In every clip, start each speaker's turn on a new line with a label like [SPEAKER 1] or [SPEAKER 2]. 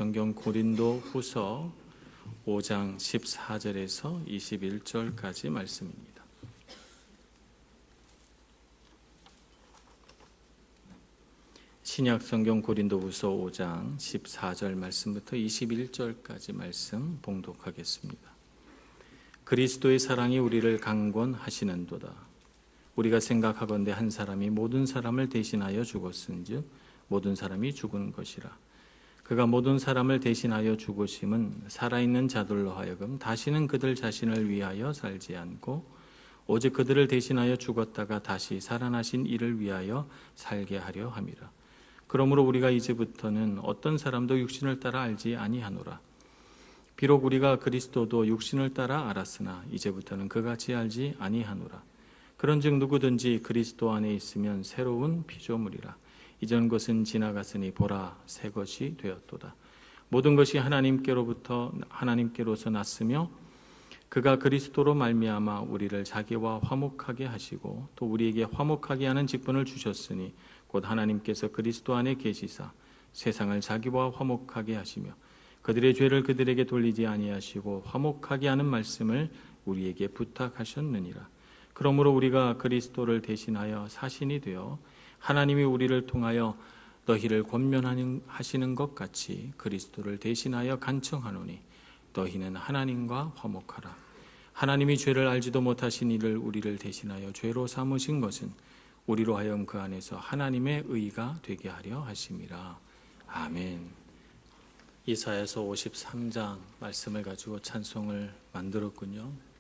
[SPEAKER 1] 성경 고린도 후서 5장 14절에서 21절까지 말씀입니다. 신약 성경 고린도 후서 5장 14절 말씀부터 21절까지 말씀 봉독하겠습니다. 그리스도의 사랑이 우리를 강권하시는도다. 우리가 생각하건대 한 사람이 모든 사람을 대신하여 죽었은즉 모든 사람이 죽은 것이라. 그가 모든 사람을 대신하여 죽으심은 살아있는 자들로 하여금 다시는 그들 자신을 위하여 살지 않고 오직 그들을 대신하여 죽었다가 다시 살아나신 이를 위하여 살게 하려 함이라. 그러므로 우리가 이제부터는 어떤 사람도 육신을 따라 알지 아니하노라. 비록 우리가 그리스도도 육신을 따라 알았으나 이제부터는 그같이 알지 아니하노라. 그런즉 누구든지 그리스도 안에 있으면 새로운 피조물이라. 이전 것은 지나갔으니 보라 새 것이 되었도다. 모든 것이 하나님께로서 났으며 그가 그리스도로 말미암아 우리를 자기와 화목하게 하시고 또 우리에게 화목하게 하는 직분을 주셨으니 곧 하나님께서 그리스도 안에 계시사 세상을 자기와 화목하게 하시며 그들의 죄를 그들에게 돌리지 아니하시고 화목하게 하는 말씀을 우리에게 부탁하셨느니라. 그러므로 우리가 그리스도를 대신하여 사신이 되어 하나님이 우리를 통하여 너희를 권면하시는 것 같이 그리스도를 대신하여 간청하노니 너희는 하나님과 화목하라. 하나님이 죄를 알지도 못하신 이를 우리를 대신하여 죄로 삼으신 것은 우리로 하여금 그 안에서 하나님의 의가 되게 하려 하심이라. 아멘. 이사야서 53장 말씀을 가지고 찬송을 만들었군요.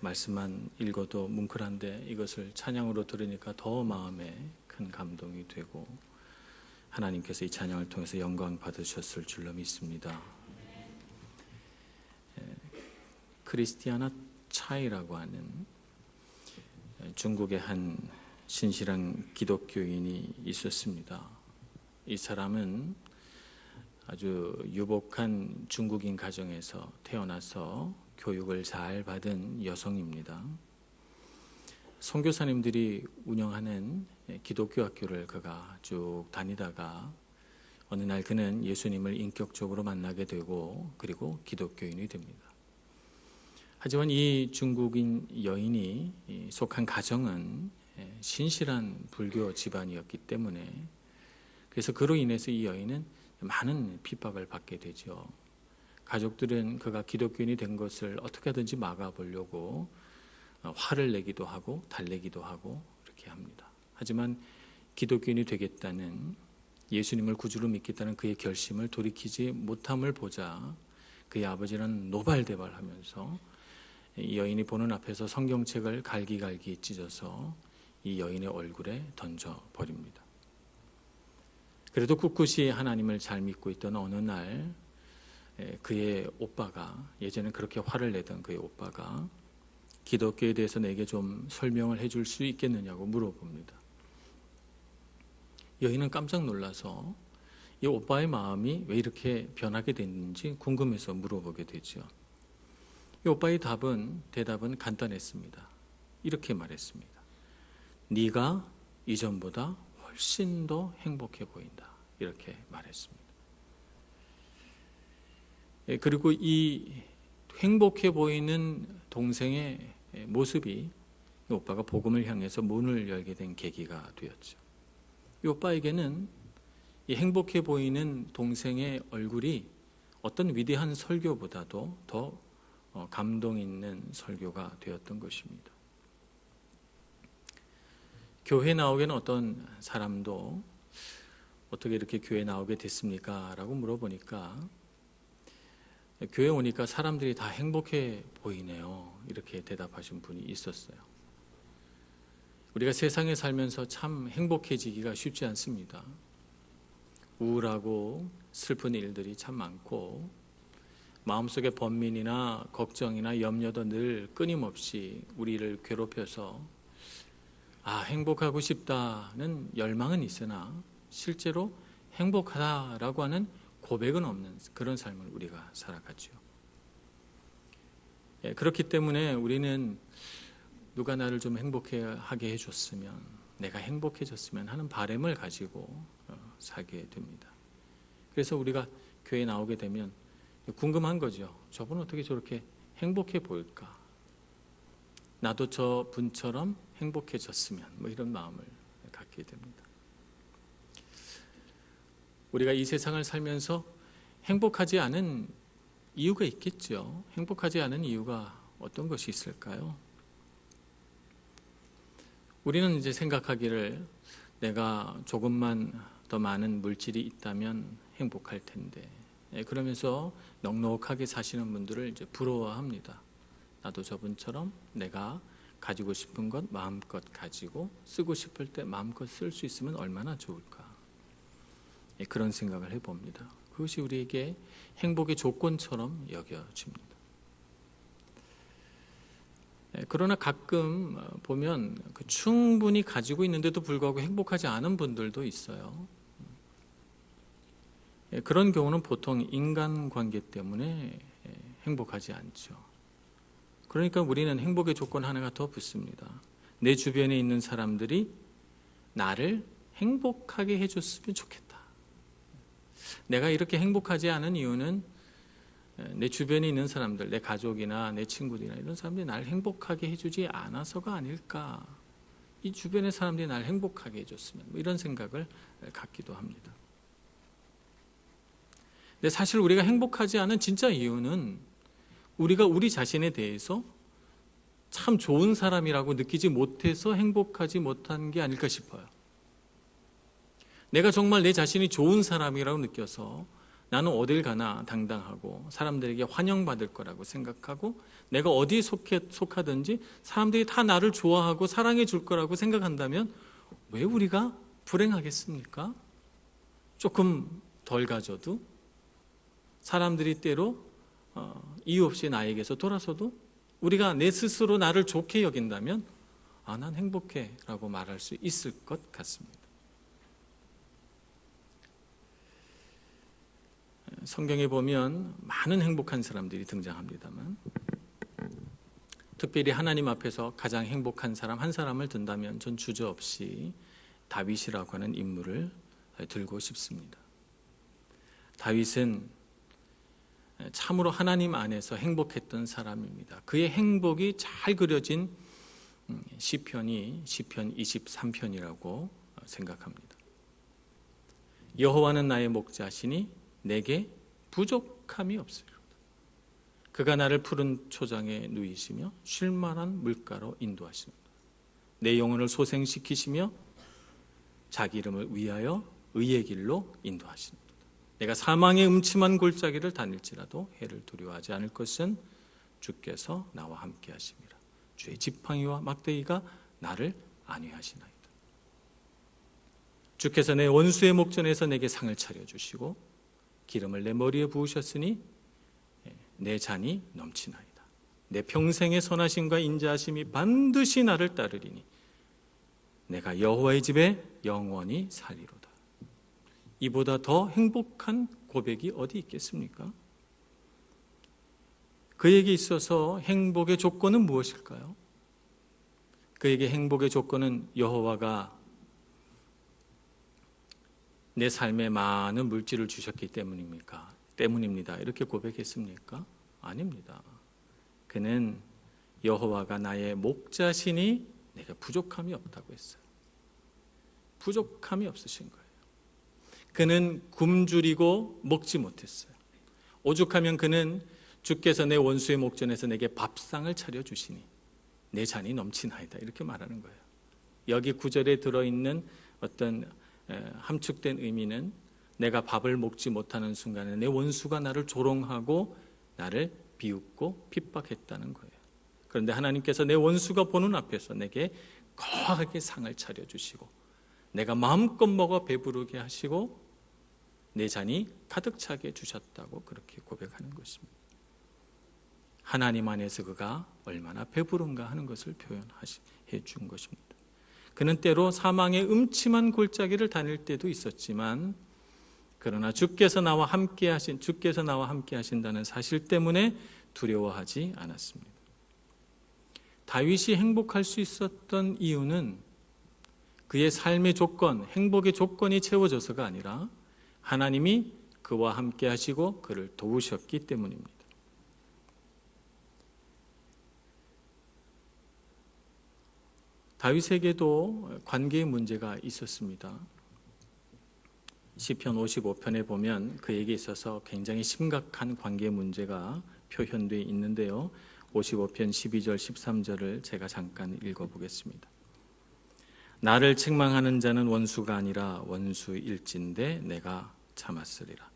[SPEAKER 1] 말씀만 읽어도 뭉클한데 이것을 찬양으로 들으니까 더 마음에 큰 감동이 되고 하나님께서 이 찬양을 통해서 영광 받으셨을 줄로 믿습니다. 크리스티아나 차이라고 하는 중국의 한 신실한 기독교인이 있었습니다. 이 사람은 아주 유복한 중국인 가정에서 태어나서 교육을 잘 받은 여성입니다. 선교사님들이 운영하는 기독교 학교를 그가 쭉 다니다가 어느 날 그는 예수님을 인격적으로 만나게 되고 그리고 기독교인이 됩니다. 하지만 이 중국인 여인이 속한 가정은 신실한 불교 집안이었기 때문에 그래서 그로 인해서 이 여인은 많은 핍박을 받게 되죠. 가족들은 그가 기독교인이 된 것을 어떻게 하든지 막아보려고 화를 내기도 하고 달래기도 하고 이렇게 합니다. 하지만 기독교인이 되겠다는 예수님을 구주로 믿겠다는 그의 결심을 돌이키지 못함을 보자 그의 아버지는 노발대발하면서 이 여인이 보는 앞에서 성경책을 갈기갈기 찢어서 이 여인의 얼굴에 던져버립니다. 그래도 꿋꿋이 하나님을 잘 믿고 있던 어느 날 그의 오빠가 예전에 그렇게 화를 내던 그의 오빠가 기독교에 대해서 내게 좀 설명을 해줄 수 있겠느냐고 물어봅니다. 여인은 깜짝 놀라서 이 오빠의 마음이 왜 이렇게 변하게 됐는지 궁금해서 물어보게 되죠. 이 오빠의 대답은 간단했습니다. 이렇게 말했습니다. 네가 이전보다 훨씬 더 행복해 보인다. 이렇게 말했습니다. 그리고 이 행복해 보이는 동생의 모습이 이 오빠가 복음을 향해서 문을 열게 된 계기가 되었죠. 이 오빠에게는 이 행복해 보이는 동생의 얼굴이 어떤 위대한 설교보다도 더 감동 있는 설교가 되었던 것입니다. 교회 나오기는 어떤 사람도 어떻게 이렇게 교회 나오게 됐습니까? 라고 물어보니까 교회 오니까 사람들이 다 행복해 보이네요. 이렇게 대답하신 분이 있었어요. 우리가 세상에 살면서 참 행복해지기가 쉽지 않습니다. 우울하고 슬픈 일들이 참 많고 마음속에 번민이나 걱정이나 염려도 늘 끊임없이 우리를 괴롭혀서 행복하고 싶다는 열망은 있으나 실제로 행복하다라고 하는 고백은 없는 그런 삶을 우리가 살아갔죠. 그렇기 때문에 우리는 누가 나를 좀 행복하게 해줬으면, 내가 행복해졌으면 하는 바람을 가지고 살게 됩니다. 그래서 우리가 교회에 나오게 되면 궁금한 거죠. 저분은 어떻게 저렇게 행복해 보일까? 나도 저 분처럼 행복해졌으면, 이런 마음을 갖게 됩니다. 우리가 이 세상을 살면서 행복하지 않은 이유가 있겠죠. 행복하지 않은 이유가 어떤 것이 있을까요? 우리는 이제 생각하기를 내가 조금만 더 많은 물질이 있다면 행복할 텐데, 그러면서 넉넉하게 사시는 분들을 이제 부러워합니다. 나도 저분처럼 내가 가지고 싶은 것 마음껏 가지고 쓰고 싶을 때 마음껏 쓸 수 있으면 얼마나 좋을까. 그런 생각을 해봅니다. 그것이 우리에게 행복의 조건처럼 여겨집니다. 그러나 가끔 보면 충분히 가지고 있는데도 불구하고 행복하지 않은 분들도 있어요. 그런 경우는 보통 인간관계 때문에 행복하지 않죠. 그러니까 우리는 행복의 조건 하나가 더 붙습니다. 내 주변에 있는 사람들이 나를 행복하게 해줬으면 좋겠다. 내가 이렇게 행복하지 않은 이유는 내 주변에 있는 사람들, 내 가족이나 내 친구들이나 이런 사람들이 나를 행복하게 해주지 않아서가 아닐까. 이 주변의 사람들이 나를 행복하게 해줬으면, 이런 생각을 갖기도 합니다. 근데 사실 우리가 행복하지 않은 진짜 이유는 우리가 우리 자신에 대해서 참 좋은 사람이라고 느끼지 못해서 행복하지 못한 게 아닐까 싶어요. 내가 정말 내 자신이 좋은 사람이라고 느껴서 나는 어딜 가나 당당하고 사람들에게 환영받을 거라고 생각하고 내가 어디에 속하든지 사람들이 다 나를 좋아하고 사랑해 줄 거라고 생각한다면 왜 우리가 불행하겠습니까? 조금 덜 가져도 사람들이 때로 이유 없이 나에게서 돌아서도 우리가 내 스스로 나를 좋게 여긴다면 난 행복해 라고 말할 수 있을 것 같습니다. 성경에 보면 많은 행복한 사람들이 등장합니다만 특별히 하나님 앞에서 가장 행복한 사람 한 사람을 든다면 전 주저없이 다윗이라고 하는 인물을 들고 싶습니다. 다윗은 참으로 하나님 안에서 행복했던 사람입니다. 그의 행복이 잘 그려진 시편이 시편 23편이라고 생각합니다. 여호와는 나의 목자시니 내게 부족함이 없으리로다. 그가 나를 푸른 초장에 누이시며 쉴 만한 물가로 인도하시노라. 내 영혼을 소생시키시며 자기 이름을 위하여 의의 길로 인도하시노라. 내가 사망의 음침한 골짜기를 다닐지라도 해를 두려워하지 않을 것은 주께서 나와 함께 하심이라. 주의 지팡이와 막대기가 나를 안위하시나이다. 주께서 내 원수의 목전에서 내게 상을 차려주시고 기름을 내 머리에 부으셨으니 내 잔이 넘치나이다. 내 평생의 선하심과 인자하심이 반드시 나를 따르리니 내가 여호와의 집에 영원히 살리로다. 이보다 더 행복한 고백이 어디 있겠습니까? 그에게 있어서 행복의 조건은 무엇일까요? 그에게 행복의 조건은 여호와가 내 삶에 많은 물질을 주셨기 때문입니다. 이렇게 고백했습니까? 아닙니다. 그는 여호와가 나의 목자시니 내가 부족함이 없다고 했어요. 부족함이 없으신 거예요. 그는 굶주리고 먹지 못했어요. 오죽하면 그는 주께서 내 원수의 목전에서 내게 밥상을 차려주시니 내 잔이 넘치나이다 이렇게 말하는 거예요. 여기 구절에 들어있는 어떤 함축된 의미는 내가 밥을 먹지 못하는 순간에 내 원수가 나를 조롱하고 나를 비웃고 핍박했다는 거예요. 그런데 하나님께서 내 원수가 보는 앞에서 내게 거하게 상을 차려주시고 내가 마음껏 먹어 배부르게 하시고 내 잔이 가득 차게 주셨다고 그렇게 고백하는 것입니다. 하나님 안에서 그가 얼마나 배부른가 하는 것을 표현해 준 것입니다. 그는 때로 사망의 음침한 골짜기를 다닐 때도 있었지만 그러나 주께서 나와 함께 하신다는 사실 때문에 두려워하지 않았습니다. 다윗이 행복할 수 있었던 이유는 그의 삶의 조건, 행복의 조건이 채워져서가 아니라 하나님이 그와 함께 하시고 그를 도우셨기 때문입니다. 다윗에게도 관계의 문제가 있었습니다. 시편 55편에 보면 그에게 있어서 굉장히 심각한 관계 문제가 표현되어 있는데요. 55편 12절 13절을 제가 잠깐 읽어보겠습니다. 나를 책망하는 자는 원수가 아니라 원수일진데 내가 참았으리라.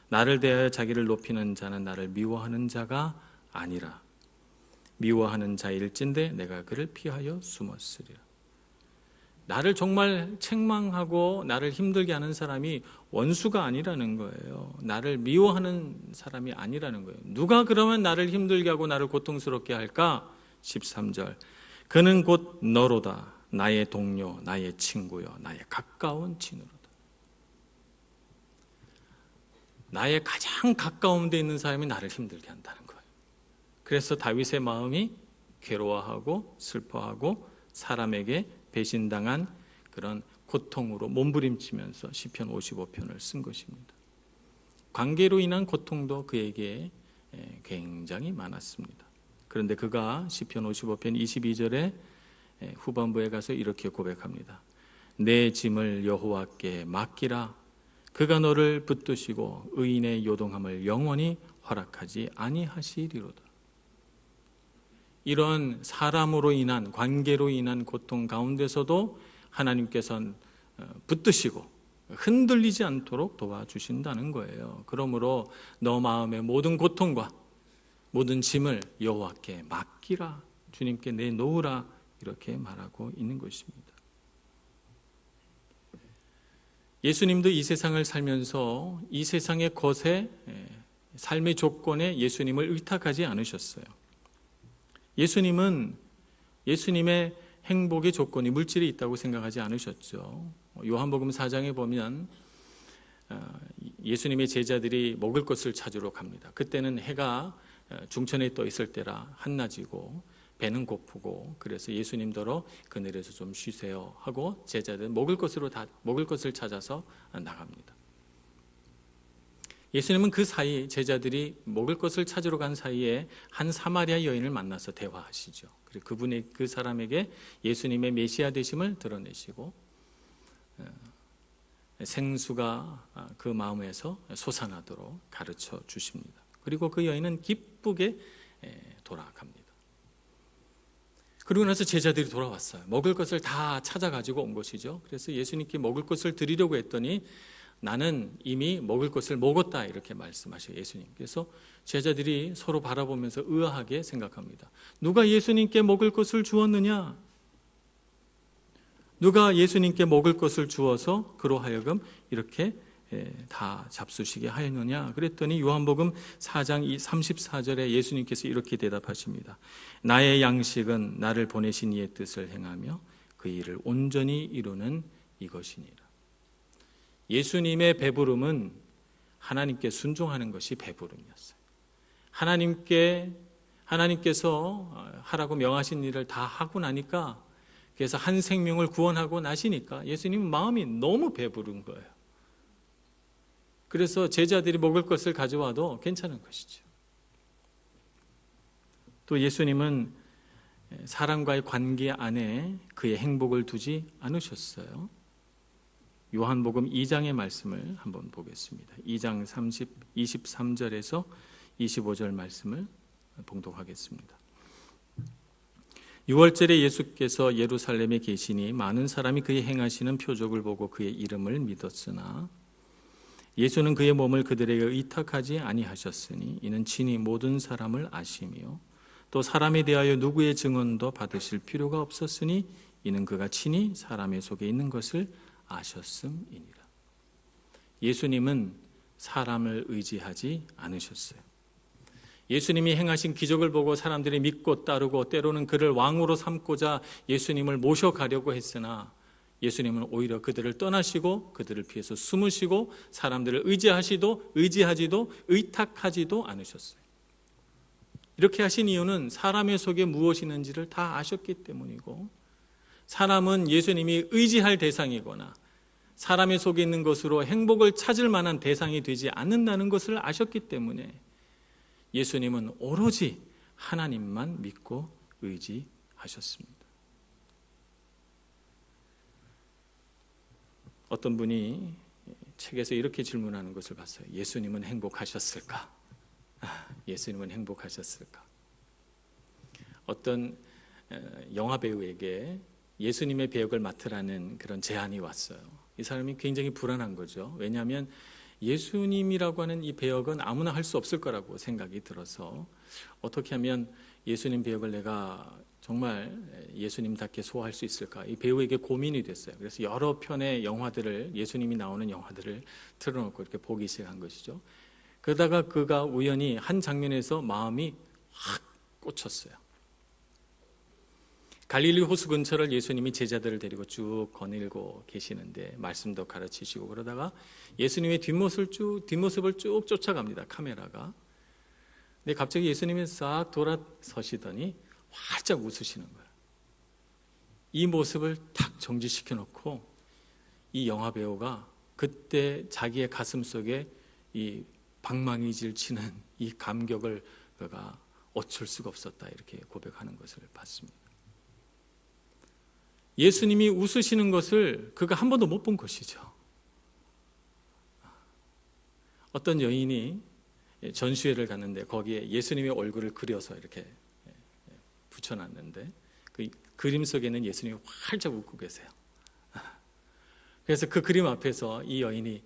[SPEAKER 1] 나를 대하여 자기를 높이는 자는 나를 미워하는 자가 아니라 미워하는 자일진데 내가 그를 피하여 숨었으리라. 나를 정말 책망하고 나를 힘들게 하는 사람이 원수가 아니라는 거예요. 나를 미워하는 사람이 아니라는 거예요. 누가 그러면 나를 힘들게 하고 나를 고통스럽게 할까? 13절. 그는 곧 너로다. 나의 동료, 나의 친구요, 나의 가까운 친구로다. 나의 가장 가까운 데 있는 사람이 나를 힘들게 한다는 거예요. 그래서 다윗의 마음이 괴로워하고 슬퍼하고 사람에게 배신당한 그런 고통으로 몸부림치면서 시편 55편을 쓴 것입니다. 관계로 인한 고통도 그에게 굉장히 많았습니다. 그런데 그가 시편 55편 22절에 후반부에 가서 이렇게 고백합니다. 내 짐을 여호와께 맡기라. 그가 너를 붙드시고 의인의 요동함을 영원히 허락하지 아니하시리로다. 이런 사람으로 인한 관계로 인한 고통 가운데서도 하나님께서는 붙드시고 흔들리지 않도록 도와주신다는 거예요. 그러므로 너 마음의 모든 고통과 모든 짐을 여호와께 맡기라. 주님께 내놓으라. 이렇게 말하고 있는 것입니다. 예수님도 이 세상을 살면서 이 세상의 것에 삶의 조건에 예수님을 의탁하지 않으셨어요. 예수님은 예수님의 행복의 조건이 물질이 있다고 생각하지 않으셨죠. 요한복음 4장에 보면 예수님의 제자들이 먹을 것을 찾으러 갑니다. 그때는 해가 중천에 떠 있을 때라 한낮이고 배는 고프고 그래서 예수님더러 그늘에서 좀 쉬세요 하고 제자들은 먹을 것을 찾아서 나갑니다. 예수님은 그 사이 제자들이 먹을 것을 찾으러 간 사이에 한 사마리아 여인을 만나서 대화하시죠. 그리고 그 사람에게 예수님의 메시아 되심을 드러내시고 생수가 그 마음에서 솟아나도록 가르쳐 주십니다. 그리고 그 여인은 기쁘게 돌아갑니다. 그리고 나서 제자들이 돌아왔어요. 먹을 것을 다 찾아가지고 온 것이죠. 그래서 예수님께 먹을 것을 드리려고 했더니 나는 이미 먹을 것을 먹었다 이렇게 말씀하셔요. 예수님께서 제자들이 서로 바라보면서 의아하게 생각합니다. 누가 예수님께 먹을 것을 주었느냐? 누가 예수님께 먹을 것을 주어서 그로 하여금 이렇게 다 잡수시게 하였느냐? 그랬더니 요한복음 4장 34절에 예수님께서 이렇게 대답하십니다. 나의 양식은 나를 보내신 이의 뜻을 행하며 그 일을 온전히 이루는 이것이니라. 예수님의 배부름은 하나님께 순종하는 것이 배부름이었어요. 하나님께서 하라고 명하신 일을 다 하고 나니까 그래서 한 생명을 구원하고 나시니까 예수님 마음이 너무 배부른 거예요. 그래서 제자들이 먹을 것을 가져와도 괜찮은 것이죠. 또 예수님은 사람과의 관계 안에 그의 행복을 두지 않으셨어요. 요한복음 2장의 말씀을 한번 보겠습니다. 2장 23절에서 25절 말씀을 봉독하겠습니다. 6월절에 예수께서 예루살렘에 계시니 많은 사람이 그의 행하시는 표적을 보고 그의 이름을 믿었으나 예수는 그의 몸을 그들에게 의탁하지 아니하셨으니 이는 친히 모든 사람을 아시며 또 사람에 대하여 누구의 증언도 받으실 필요가 없었으니 이는 그가 친히 사람의 속에 있는 것을 아셨음이니라. 예수님은 사람을 의지하지 않으셨어요. 예수님이 행하신 기적을 보고 사람들이 믿고 따르고 때로는 그를 왕으로 삼고자 예수님을 모셔가려고 했으나 예수님은 오히려 그들을 떠나시고 그들을 피해서 숨으시고 사람들을 의지하지도 의탁하지도 않으셨어요. 이렇게 하신 이유는 사람의 속에 무엇이 있는지를 다 아셨기 때문이고 사람은 예수님이 의지할 대상이거나 사람의 속에 있는 것으로 행복을 찾을 만한 대상이 되지 않는다는 것을 아셨기 때문에 예수님은 오로지 하나님만 믿고 의지하셨습니다. 어떤 분이 책에서 이렇게 질문하는 것을 봤어요. 예수님은 행복하셨을까? 예수님은 행복하셨을까? 어떤 영화 배우에게 예수님의 배역을 맡으라는 그런 제안이 왔어요. 이 사람이 굉장히 불안한 거죠. 왜냐하면 예수님이라고 하는 이 배역은 아무나 할 수 없을 거라고 생각이 들어서 어떻게 하면 예수님 배역을 내가 정말 예수님답게 소화할 수 있을까? 이 배우에게 고민이 됐어요. 그래서 여러 편의 영화들을, 예수님이 나오는 영화들을 틀어놓고 이렇게 보기 시작한 것이죠. 그러다가 그가 우연히 한 장면에서 마음이 확 꽂혔어요. 갈릴리 호수 근처를 예수님이 제자들을 데리고 쭉 거닐고 계시는데 말씀도 가르치시고 그러다가 예수님의 뒷모습을 쭉 쫓아갑니다. 카메라가. 근데 갑자기 예수님이 싹 돌아서시더니 활짝 웃으시는 거예요. 이 모습을 탁 정지시켜 놓고 이 영화 배우가 그때 자기의 가슴 속에 이 방망이질 치는 이 감격을 그가 어쩔 수가 없었다 이렇게 고백하는 것을 봤습니다. 예수님이 웃으시는 것을 그가 한 번도 못 본 것이죠. 어떤 여인이 전시회를 갔는데 거기에 예수님의 얼굴을 그려서 이렇게 붙여놨는데 그 그림 속에는 예수님이 활짝 웃고 계세요. 그래서 그 그림 앞에서 이 여인이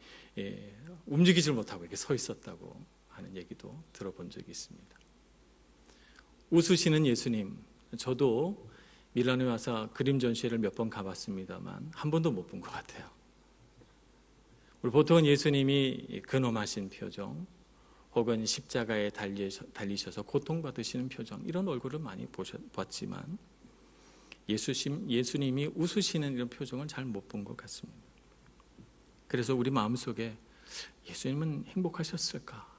[SPEAKER 1] 움직이질 못하고 이렇게 서 있었다고 하는 얘기도 들어본 적이 있습니다. 웃으시는 예수님, 저도 밀라노에 와서 그림 전시회를 몇 번 가봤습니다만 한 번도 못 본 것 같아요. 우리 보통은 예수님이 근엄하신 표정 혹은 십자가에 달리셔서 고통받으시는 표정 이런 얼굴을 많이 봤지만 예수님이 웃으시는 이런 표정을 잘 못 본 것 같습니다. 그래서 우리 마음속에 예수님은 행복하셨을까?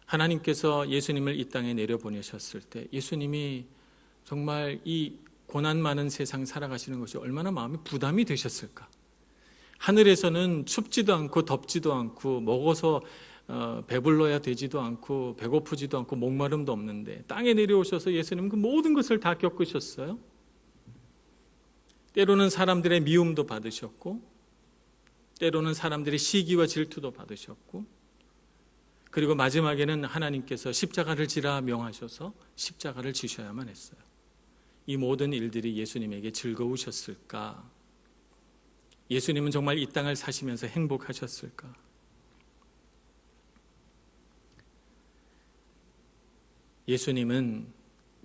[SPEAKER 1] 하나님께서 예수님을 이 땅에 내려보내셨을 때 예수님이 정말 이 고난 많은 세상 살아가시는 것이 얼마나 마음이 부담이 되셨을까? 하늘에서는 춥지도 않고 덥지도 않고 먹어서 배불러야 되지도 않고 배고프지도 않고 목마름도 없는데 땅에 내려오셔서 예수님은 그 모든 것을 다 겪으셨어요. 때로는 사람들의 미움도 받으셨고 때로는 사람들의 시기와 질투도 받으셨고 그리고 마지막에는 하나님께서 십자가를 지라 명하셔서 십자가를 지셔야만 했어요. 이 모든 일들이 예수님에게 즐거우셨을까? 예수님은 정말 이 땅을 사시면서 행복하셨을까? 예수님은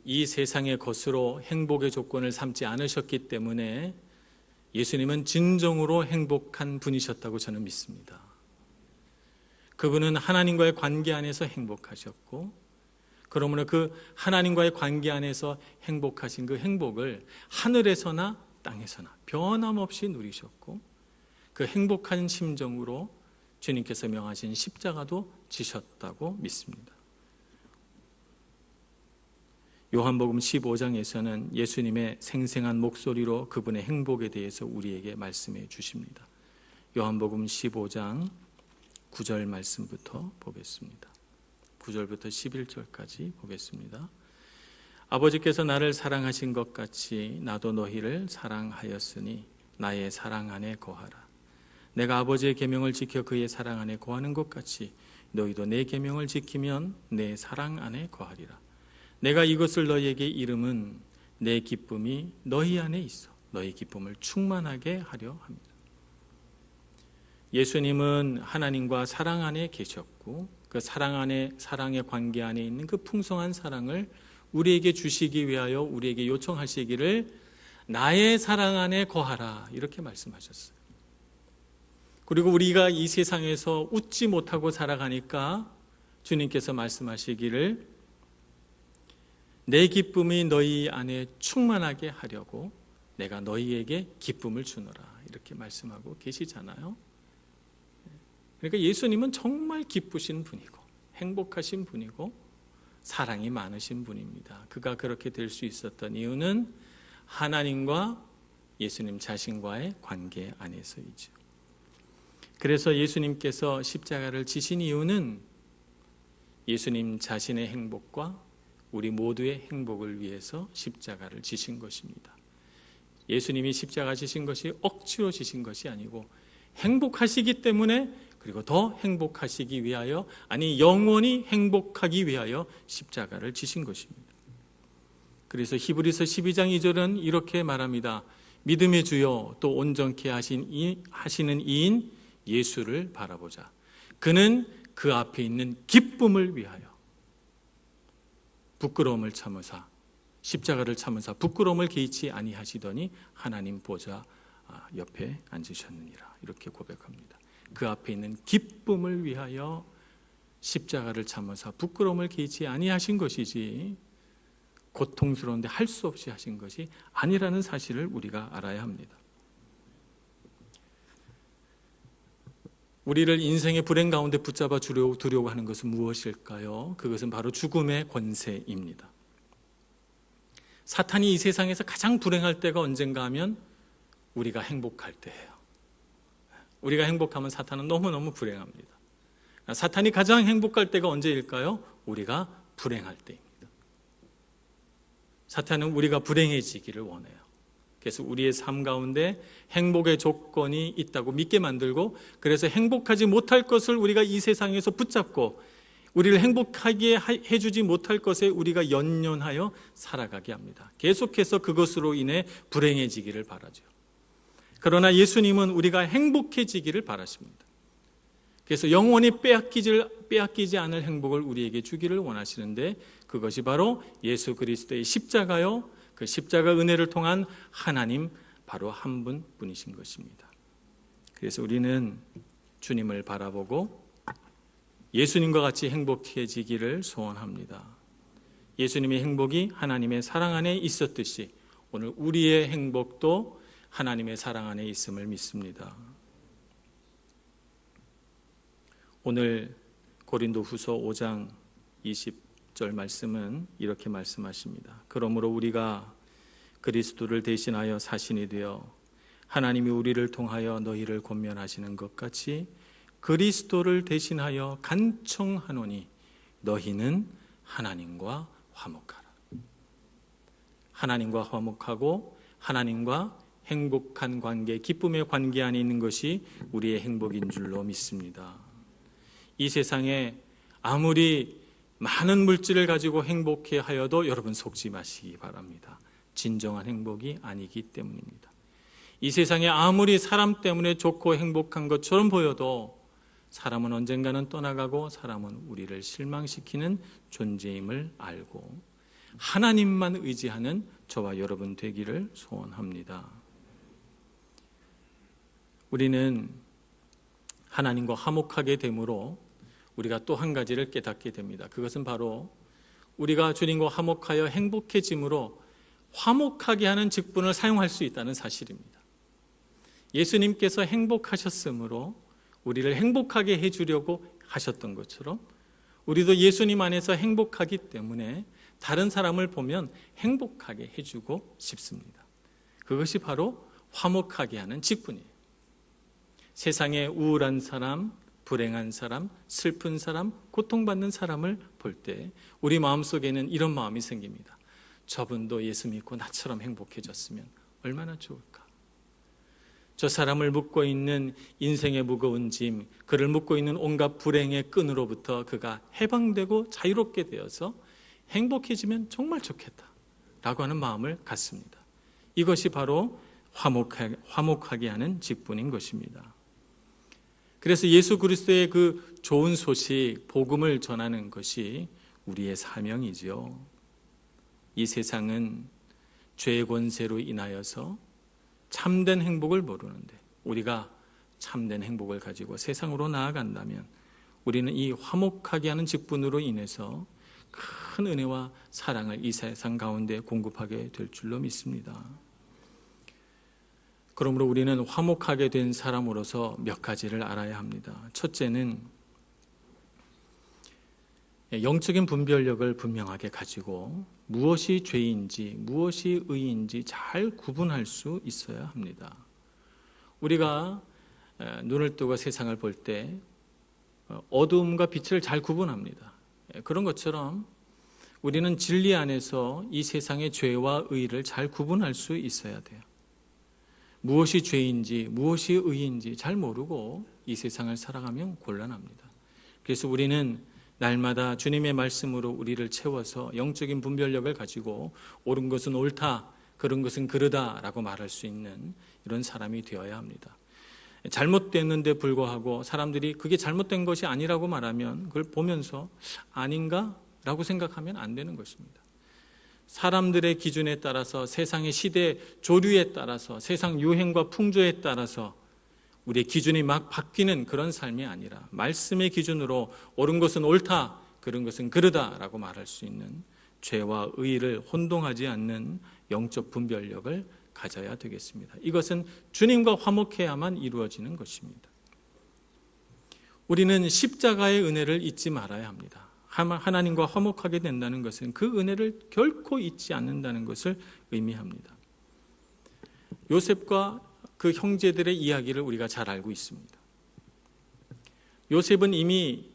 [SPEAKER 1] 이 세상의 것으로 행복의 조건을 삼지 않으셨기 때문에 예수님은 진정으로 행복한 분이셨다고 저는 믿습니다. 그분은 하나님과의 관계 안에서 행복하셨고 그러므로 그 하나님과의 관계 안에서 행복하신 그 행복을 하늘에서나 땅에서나 변함없이 누리셨고 그 행복한 심정으로 주님께서 명하신 십자가도 지셨다고 믿습니다. 요한복음 15장에서는 예수님의 생생한 목소리로 그분의 행복에 대해서 우리에게 말씀해 주십니다. 요한복음 15장 9절 말씀부터 보겠습니다. 9절부터 11절까지 보겠습니다. 아버지께서 나를 사랑하신 것 같이 나도 너희를 사랑하였으니 나의 사랑 안에 거하라. 내가 아버지의 계명을 지켜 그의 사랑 안에 거하는 것 같이 너희도 내 계명을 지키면 내 사랑 안에 거하리라. 내가 이것을 너희에게 이름은 내 기쁨이 너희 안에 있어 너희 기쁨을 충만하게 하려 합니다. 예수님은 하나님과 사랑 안에 계셨고 그 사랑의 관계 안에 있는 그 풍성한 사랑을 우리에게 주시기 위하여 우리에게 요청하시기를 나의 사랑 안에 거하라 이렇게 말씀하셨어요. 그리고 우리가 이 세상에서 웃지 못하고 살아가니까 주님께서 말씀하시기를 내 기쁨이 너희 안에 충만하게 하려고 내가 너희에게 기쁨을 주노라 이렇게 말씀하고 계시잖아요. 그러니까 예수님은 정말 기쁘신 분이고 행복하신 분이고 사랑이 많으신 분입니다. 그가 그렇게 될 수 있었던 이유는 하나님과 예수님 자신과의 관계 안에서이죠. 그래서 예수님께서 십자가를 지신 이유는 예수님 자신의 행복과 우리 모두의 행복을 위해서 십자가를 지신 것입니다. 예수님이 십자가 지신 것이 억지로 지신 것이 아니고 행복하시기 때문에, 그리고 더 행복하시기 위하여, 아니 영원히 행복하기 위하여 십자가를 지신 것입니다. 그래서 히브리서 12장 2절은 이렇게 말합니다. 믿음의 주요 또 온전케 하시는 이인 예수를 바라보자. 그는 그 앞에 있는 기쁨을 위하여 부끄러움을 참으사, 십자가를 참으사 부끄러움을 개의치 아니하시더니 하나님 보좌 옆에 앉으셨느니라. 이렇게 고백합니다. 그 앞에 있는 기쁨을 위하여 십자가를 참으사 부끄러움을 개의치 아니하신 것이지 고통스러운데 할 수 없이 하신 것이 아니라는 사실을 우리가 알아야 합니다. 우리를 인생의 불행 가운데 붙잡아 두려고 하는 것은 무엇일까요? 그것은 바로 죽음의 권세입니다. 사탄이 이 세상에서 가장 불행할 때가 언젠가 하면 우리가 행복할 때예요. 우리가 행복하면 사탄은 너무너무 불행합니다. 사탄이 가장 행복할 때가 언제일까요? 우리가 불행할 때입니다. 사탄은 우리가 불행해지기를 원해요. 그래서 우리의 삶 가운데 행복의 조건이 있다고 믿게 만들고, 그래서 행복하지 못할 것을 우리가 이 세상에서 붙잡고 우리를 행복하게 해주지 못할 것에 우리가 연연하여 살아가게 합니다. 계속해서 그것으로 인해 불행해지기를 바라죠. 그러나 예수님은 우리가 행복해지기를 바라십니다. 그래서 영원히 빼앗기지 않을 행복을 우리에게 주기를 원하시는데, 그것이 바로 예수 그리스도의 십자가요, 그 십자가 은혜를 통한 하나님 바로 한 분뿐이신 것입니다. 그래서 우리는 주님을 바라보고 예수님과 같이 행복해지기를 소원합니다. 예수님의 행복이 하나님의 사랑 안에 있었듯이 오늘 우리의 행복도 하나님의 사랑 안에 있음을 믿습니다. 오늘 고린도후서 5장 20절 말씀은 이렇게 말씀하십니다. 그러므로 우리가 그리스도를 대신하여 사신이 되어 하나님이 우리를 통하여 너희를 권면하시는 것 같이 그리스도를 대신하여 간청하노니 너희는 하나님과 화목하라. 하나님과 화목하고 하나님과 행복한 관계, 기쁨의 관계 안에 있는 것이 우리의 행복인 줄로 믿습니다. 이 세상에 아무리 많은 물질을 가지고 행복해 하여도 여러분 속지 마시기 바랍니다. 진정한 행복이 아니기 때문입니다. 이 세상에 아무리 사람 때문에 좋고 행복한 것처럼 보여도 사람은 언젠가는 떠나가고 사람은 우리를 실망시키는 존재임을 알고 하나님만 의지하는 저와 여러분 되기를 소원합니다. 우리는 하나님과 화목하게 됨으로 우리가 또 한 가지를 깨닫게 됩니다. 그것은 바로 우리가 주님과 화목하여 행복해짐으로 화목하게 하는 직분을 사용할 수 있다는 사실입니다. 예수님께서 행복하셨으므로 우리를 행복하게 해주려고 하셨던 것처럼 우리도 예수님 안에서 행복하기 때문에 다른 사람을 보면 행복하게 해주고 싶습니다. 그것이 바로 화목하게 하는 직분이에요. 세상에 우울한 사람, 불행한 사람, 슬픈 사람, 고통받는 사람을 볼 때 우리 마음속에는 이런 마음이 생깁니다. 저분도 예수 믿고 나처럼 행복해졌으면 얼마나 좋을까. 저 사람을 묶고 있는 인생의 무거운 짐, 그를 묶고 있는 온갖 불행의 끈으로부터 그가 해방되고 자유롭게 되어서 행복해지면 정말 좋겠다 라고 하는 마음을 갖습니다. 이것이 바로 화목하게 하는 직분인 것입니다. 그래서 예수 그리스도의 그 좋은 소식, 복음을 전하는 것이 우리의 사명이지요. 이 세상은 죄의 권세로 인하여서 참된 행복을 모르는데 우리가 참된 행복을 가지고 세상으로 나아간다면 우리는 이 화목하게 하는 직분으로 인해서 큰 은혜와 사랑을 이 세상 가운데 공급하게 될 줄로 믿습니다. 그러므로 우리는 화목하게 된 사람으로서 몇 가지를 알아야 합니다. 첫째는 영적인 분별력을 분명하게 가지고 무엇이 죄인지 무엇이 의인지 잘 구분할 수 있어야 합니다. 우리가 눈을 뜨고 세상을 볼 때 어두움과 빛을 잘 구분합니다. 그런 것처럼 우리는 진리 안에서 이 세상의 죄와 의를 잘 구분할 수 있어야 돼요. 무엇이 죄인지 무엇이 의인지 잘 모르고 이 세상을 살아가면 곤란합니다. 그래서 우리는 날마다 주님의 말씀으로 우리를 채워서 영적인 분별력을 가지고 옳은 것은 옳다, 그런 것은 그르다라고 말할 수 있는 이런 사람이 되어야 합니다. 잘못됐는데 불구하고 사람들이 그게 잘못된 것이 아니라고 말하면 그걸 보면서 아닌가? 라고 생각하면 안 되는 것입니다. 사람들의 기준에 따라서 세상의 시대 조류에 따라서 세상 유행과 풍조에 따라서 우리의 기준이 막 바뀌는 그런 삶이 아니라 말씀의 기준으로 옳은 것은 옳다, 그런 것은 그르다라고 말할 수 있는 죄와 의를 혼동하지 않는 영적 분별력을 가져야 되겠습니다. 이것은 주님과 화목해야만 이루어지는 것입니다. 우리는 십자가의 은혜를 잊지 말아야 합니다. 하나님과 화목하게 된다는 것은 그 은혜를 결코 잊지 않는다는 것을 의미합니다. 요셉과 그 형제들의 이야기를 우리가 잘 알고 있습니다. 요셉은 이미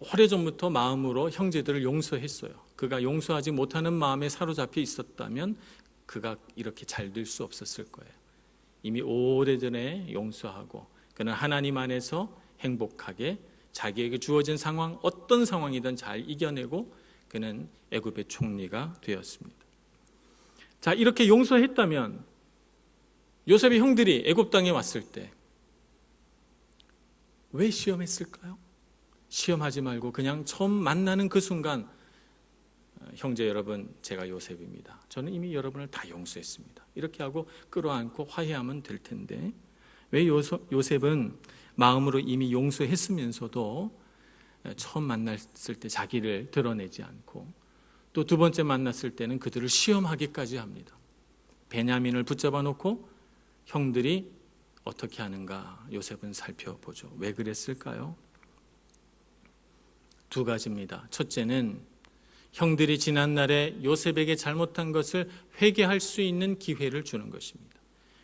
[SPEAKER 1] 오래전부터 마음으로 형제들을 용서했어요. 그가 용서하지 못하는 마음에 사로잡혀 있었다면 그가 이렇게 잘 될 수 없었을 거예요. 이미 오래전에 용서하고 그는 하나님 안에서 행복하게 자기에게 주어진 상황, 어떤 상황이든 잘 이겨내고 그는 애굽의 총리가 되었습니다. 자, 이렇게 용서했다면 요셉의 형들이 애굽 땅에 왔을 때 왜 시험했을까요? 시험하지 말고 그냥 처음 만나는 그 순간 형제 여러분, 제가 요셉입니다. 저는 이미 여러분을 다 용서했습니다. 이렇게 하고 끌어안고 화해하면 될 텐데 왜 요셉은 마음으로 이미 용서했으면서도 처음 만났을 때 자기를 드러내지 않고 또 두 번째 만났을 때는 그들을 시험하기까지 합니다. 베냐민을 붙잡아 놓고 형들이 어떻게 하는가 요셉은 살펴보죠. 왜 그랬을까요? 두 가지입니다. 첫째는 형들이 지난날에 요셉에게 잘못한 것을 회개할 수 있는 기회를 주는 것입니다.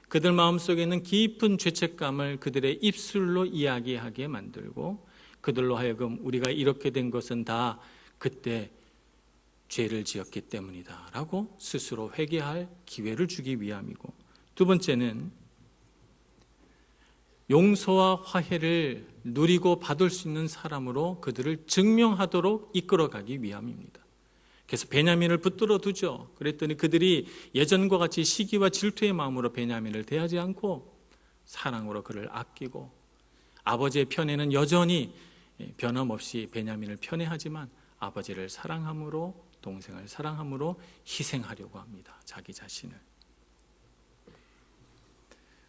[SPEAKER 1] 그들 마음속에 있는 깊은 죄책감을 그들의 입술로 이야기하게 만들고 그들로 하여금 우리가 이렇게 된 것은 다 그때 죄를 지었기 때문이다 라고 스스로 회개할 기회를 주기 위함이고, 두 번째는 용서와 화해를 누리고 받을 수 있는 사람으로 그들을 증명하도록 이끌어가기 위함입니다. 그래서 베냐민을 붙들어 두죠. 그랬더니 그들이 예전과 같이 시기와 질투의 마음으로 베냐민을 대하지 않고 사랑으로 그를 아끼고 아버지의 편에는 여전히 변함없이 베냐민을 편애하지만 아버지를 사랑함으로 동생을 사랑함으로 희생하려고 합니다. 자기 자신을.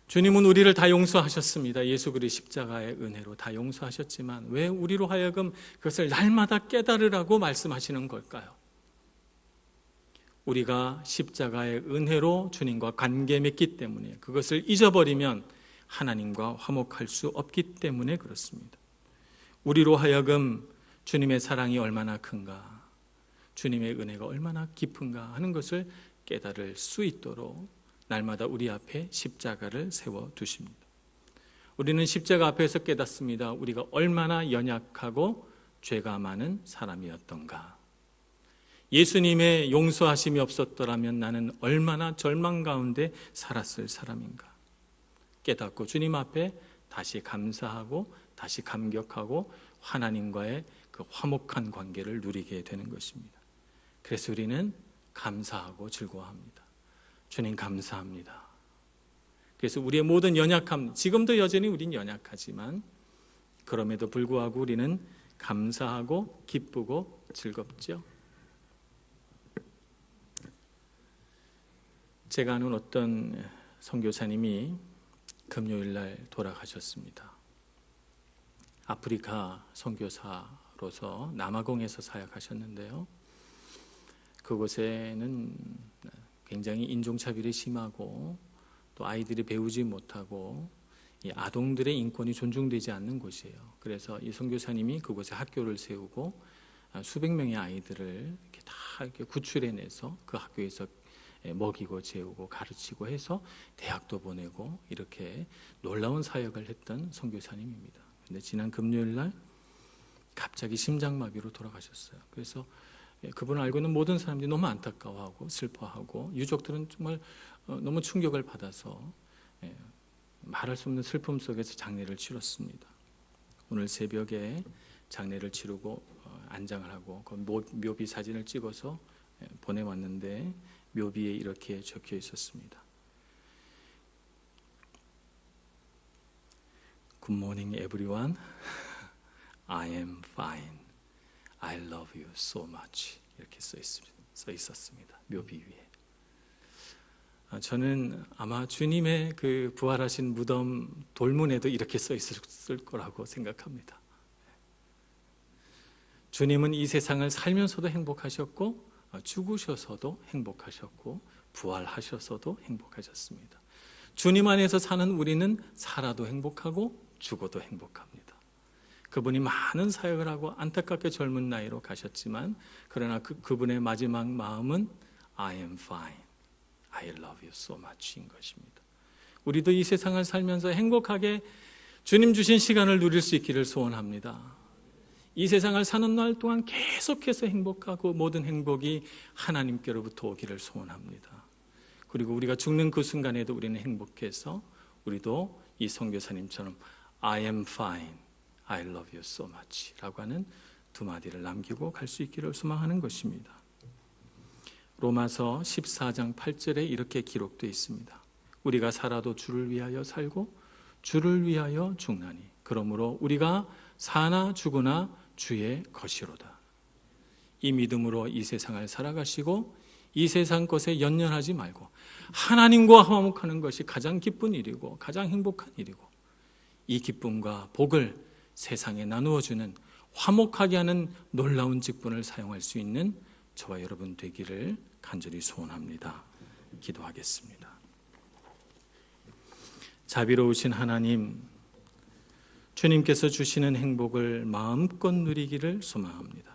[SPEAKER 1] 주님은 우리를 다 용서하셨습니다. 예수 그리스도의 십자가의 은혜로 다 용서하셨지만 왜 우리로 하여금 그것을 날마다 깨달으라고 말씀하시는 걸까요? 우리가 십자가의 은혜로 주님과 관계 맺기 때문에, 그것을 잊어버리면 하나님과 화목할 수 없기 때문에 그렇습니다. 우리로 하여금 주님의 사랑이 얼마나 큰가, 주님의 은혜가 얼마나 깊은가 하는 것을 깨달을 수 있도록 날마다 우리 앞에 십자가를 세워두십니다. 우리는 십자가 앞에서 깨닫습니다. 우리가 얼마나 연약하고 죄가 많은 사람이었던가. 예수님의 용서하심이 없었더라면 나는 얼마나 절망 가운데 살았을 사람인가. 깨닫고 주님 앞에 다시 감사하고 다시 감격하고 하나님과의 그 화목한 관계를 누리게 되는 것입니다. 그래서 우리는 감사하고 즐거워합니다. 주님 감사합니다. 그래서 우리의 모든 연약함, 지금도 여전히 우린 연약하지만 그럼에도 불구하고 우리는 감사하고 기쁘고 즐겁죠. 제가 아는 어떤 선교사님이 금요일 날 돌아가셨습니다. 아프리카 선교사로서 남아공에서 사역하셨는데요. 그곳에는 굉장히 인종차별이 심하고 또 아이들이 배우지 못하고 이 아동들의 인권이 존중되지 않는 곳이에요. 그래서 이 선교사님이 그곳에 학교를 세우고 수백 명의 아이들을 이렇게 다 이렇게 구출해내서 그 학교에서 먹이고 재우고 가르치고 해서 대학도 보내고 이렇게 놀라운 사역을 했던 선교사님입니다. 근데 지난 금요일 날 갑자기 심장마비로 돌아가셨어요. 그래서 그분을 알고 있는 모든 사람들이 너무 안타까워하고 슬퍼하고 유족들은 정말 너무 충격을 받아서 말할 수 없는 슬픔 속에서 장례를 치렀습니다. 오늘 새벽에 장례를 치르고 안장을 하고 그 묘비 사진을 찍어서 보내왔는데 묘비에 이렇게 적혀 있었습니다. Good morning everyone. I am fine. I love you so much. 이렇게 써 있었습니다. 묘비 위에. 저는 아마 주님의 그 부활하신 무덤 돌문에도 이렇게 써 있을 거라고 생각합니다. 주님은 이 세상을 살면서도 행복하셨고 죽으셔서도 행복하셨고 부활하셔서도 행복하셨습니다. 주님 안에서 사는 우리는 살아도 행복하고 죽어도 행복합니다. 그분이 많은 사역을 하고 안타깝게 젊은 나이로 가셨지만 그러나 그분의 마지막 마음은 I am fine, I love you so much인 것입니다. 우리도 이 세상을 살면서 행복하게 주님 주신 시간을 누릴 수 있기를 소원합니다. 이 세상을 사는 날 동안 계속해서 행복하고 모든 행복이 하나님께로부터 오기를 소원합니다. 그리고 우리가 죽는 그 순간에도 우리는 행복해서 우리도 이 선교사님처럼 I am fine, I love you so much 라고 하는 두 마디를 남기고 갈 수 있기를 소망하는 것입니다. 로마서 14장 8절에 이렇게 기록되어 있습니다. 우리가 살아도 주를 위하여 살고 주를 위하여 죽나니 그러므로 우리가 사나 죽으나 주의 것이로다. 이 믿음으로 이 세상을 살아가시고 이 세상 것에 연연하지 말고 하나님과 화목하는 것이 가장 기쁜 일이고 가장 행복한 일이고 이 기쁨과 복을 세상에 나누어주는 화목하게 하는 놀라운 직분을 사용할 수 있는 저와 여러분 되기를 간절히 소원합니다. 기도하겠습니다. 자비로우신 하나님, 주님께서 주시는 행복을 마음껏 누리기를 소망합니다.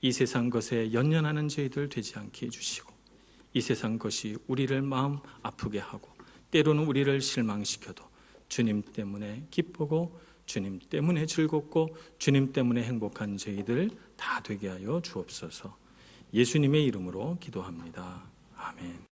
[SPEAKER 1] 이 세상 것에 연연하는 저희들 되지 않게 해주시고 이 세상 것이 우리를 마음 아프게 하고 때로는 우리를 실망시켜도 주님 때문에 기쁘고 주님 때문에 즐겁고 주님 때문에 행복한 저희들 다 되게 하여 주옵소서. 예수님의 이름으로 기도합니다. 아멘.